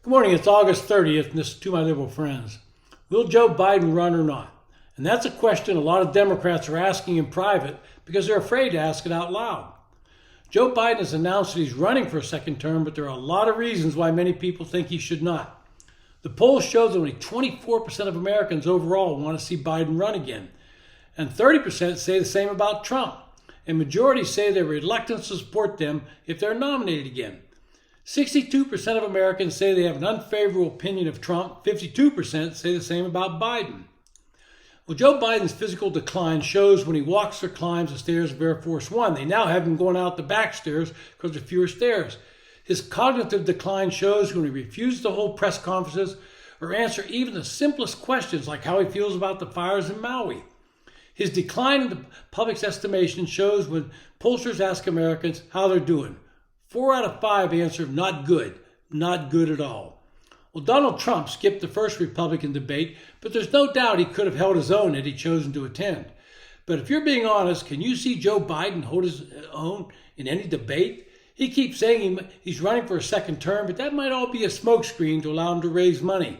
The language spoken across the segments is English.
Good morning, it's August 30th, and this is to my liberal friends. Will Joe Biden run or not? And that's a question a lot of Democrats are asking in private because they're afraid to ask it out loud. Joe Biden has announced that he's running for a second term, but there are a lot of reasons why many people think he should not. The polls show that only 24% of Americans overall want to see Biden run again, and 30% say the same about Trump, and majorities say they're reluctant to support them if they're nominated again. 62% of Americans say they have an unfavorable opinion of Trump. 52% say the same about Biden. Well, Joe Biden's physical decline shows when he walks or climbs the stairs of Air Force One. They now have him going out the back stairs because there are fewer stairs. His cognitive decline shows when he refuses to hold press conferences or answer even the simplest questions like how he feels about the fires in Maui. His decline in the public's estimation shows when pollsters ask Americans how they're doing. 4 out of 5 answer not good at all. Well, Donald Trump skipped the first Republican debate, but there's no doubt he could have held his own had he chosen to attend. But if you're being honest, can you see Joe Biden hold his own in any debate? He keeps saying he's running for a second term, but that might all be a smokescreen to allow him to raise money.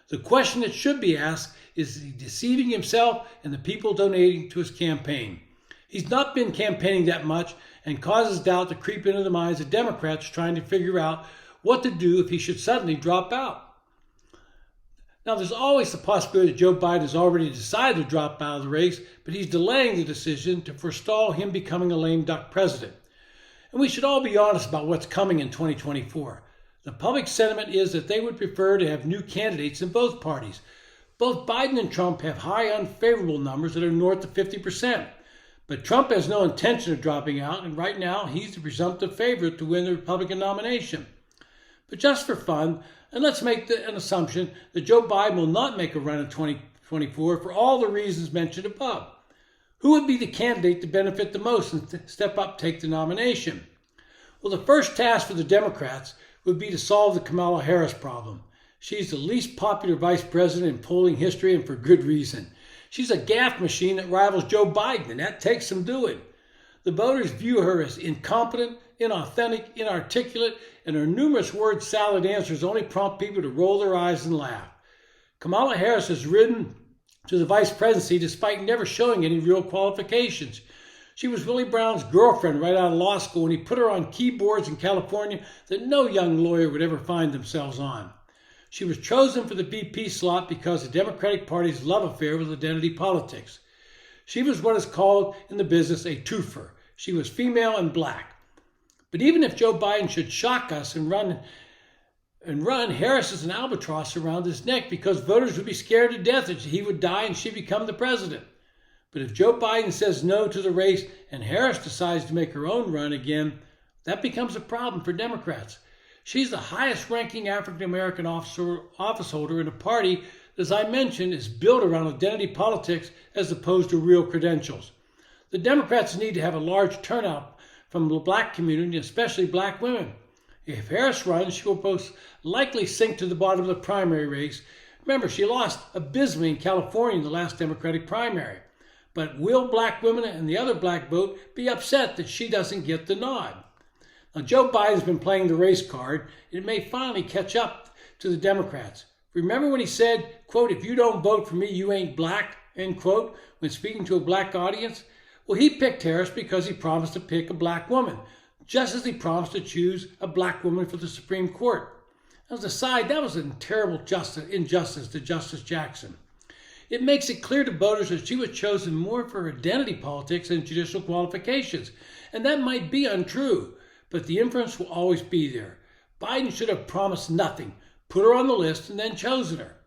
The question that should be asked is he deceiving himself and the people donating to his campaign? He's not been campaigning that much and causes doubt to creep into the minds of Democrats trying to figure out what to do if he should suddenly drop out. Now, there's always the possibility that Joe Biden has already decided to drop out of the race, but he's delaying the decision to forestall him becoming a lame duck president. And we should all be honest about what's coming in 2024. The public sentiment is that they would prefer to have new candidates in both parties. Both Biden and Trump have high unfavorable numbers that are north of 50%. But Trump has no intention of dropping out, and right now he's the presumptive favorite to win the Republican nomination. But just for fun, and let's make an assumption that Joe Biden will not make a run in 2024 for all the reasons mentioned above. Who would be the candidate to benefit the most and step up, take the nomination? Well, the first task for the Democrats would be to solve the Kamala Harris problem. She's the least popular vice president in polling history, and for good reason. She's a gaffe machine that rivals Joe Biden, and that takes some doing. The voters view her as incompetent, inauthentic, inarticulate, and her numerous word salad answers only prompt people to roll their eyes and laugh. Kamala Harris has risen to the vice presidency despite never showing any real qualifications. She was Willie Brown's girlfriend right out of law school, and he put her on keyboards in California that no young lawyer would ever find themselves on. She was chosen for the VP slot because the Democratic Party's love affair with identity politics. She was what is called in the business a twofer. She was female and black. But even if Joe Biden should shock us and run, Harris is an albatross around his neck because voters would be scared to death that he would die and she become the president. But if Joe Biden says no to the race and Harris decides to make her own run again, that becomes a problem for Democrats. She's the highest-ranking African-American office holder in a party that, as I mentioned, is built around identity politics as opposed to real credentials. The Democrats need to have a large turnout from the black community, especially black women. If Harris runs, she will most likely sink to the bottom of the primary race. Remember, she lost abysmally in California in the last Democratic primary. But will black women and the other black vote be upset that she doesn't get the nod? Now, Joe Biden's been playing the race card, and it may finally catch up to the Democrats. Remember when he said, quote, "If you don't vote for me, you ain't black," end quote, when speaking to a black audience? Well, he picked Harris because he promised to pick a black woman, just as he promised to choose a black woman for the Supreme Court. As an aside, that was a terrible injustice to Justice Jackson. It makes it clear to voters that she was chosen more for identity politics than judicial qualifications, and that might be untrue. But the inference will always be there. Biden should have promised nothing, put her on the list, and then chosen her.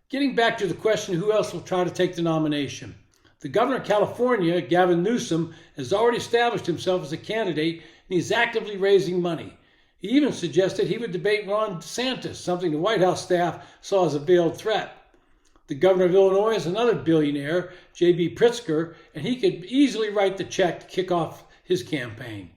Getting back to the question who else will try to take the nomination. The governor of California, Gavin Newsom, has already established himself as a candidate, and he's actively raising money. He even suggested he would debate Ron DeSantis, something the White House staff saw as a veiled threat. The governor of Illinois is another billionaire, J.B. Pritzker, and he could easily write the check to kick off his campaign.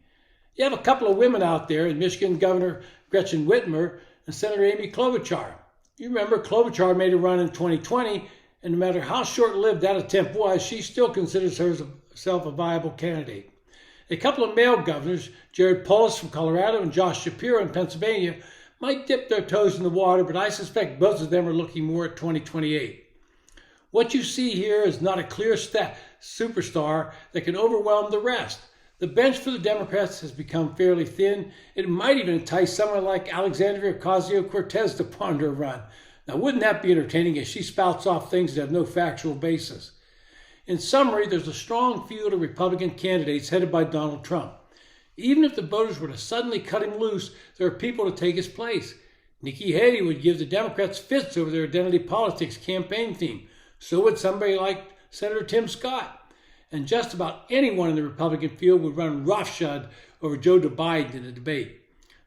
You have a couple of women out there, in Michigan Governor Gretchen Whitmer and Senator Amy Klobuchar. You remember Klobuchar made a run in 2020, and no matter how short-lived that attempt was, she still considers herself a viable candidate. A couple of male governors, Jared Polis from Colorado and Josh Shapiro in Pennsylvania, might dip their toes in the water, but I suspect both of them are looking more at 2028. What you see here is not a clear superstar that can overwhelm the rest. The bench for the Democrats has become fairly thin. It might even entice someone like Alexandria Ocasio-Cortez to ponder a run. Now, wouldn't that be entertaining as she spouts off things that have no factual basis? In summary, there's a strong field of Republican candidates headed by Donald Trump. Even if the voters were to suddenly cut him loose, there are people to take his place. Nikki Haley would give the Democrats fits over their identity politics campaign theme. So would somebody like Senator Tim Scott. And just about anyone in the Republican field would run roughshod over Joe Biden in a debate.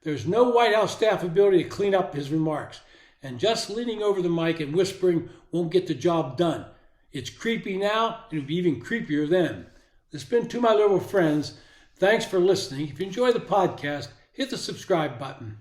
There's no White House staff ability to clean up his remarks. And just leaning over the mic and whispering won't get the job done. It's creepy now, and it'll be even creepier then. This has been To My Liberal Friends. Thanks for listening. If you enjoy the podcast, hit the subscribe button.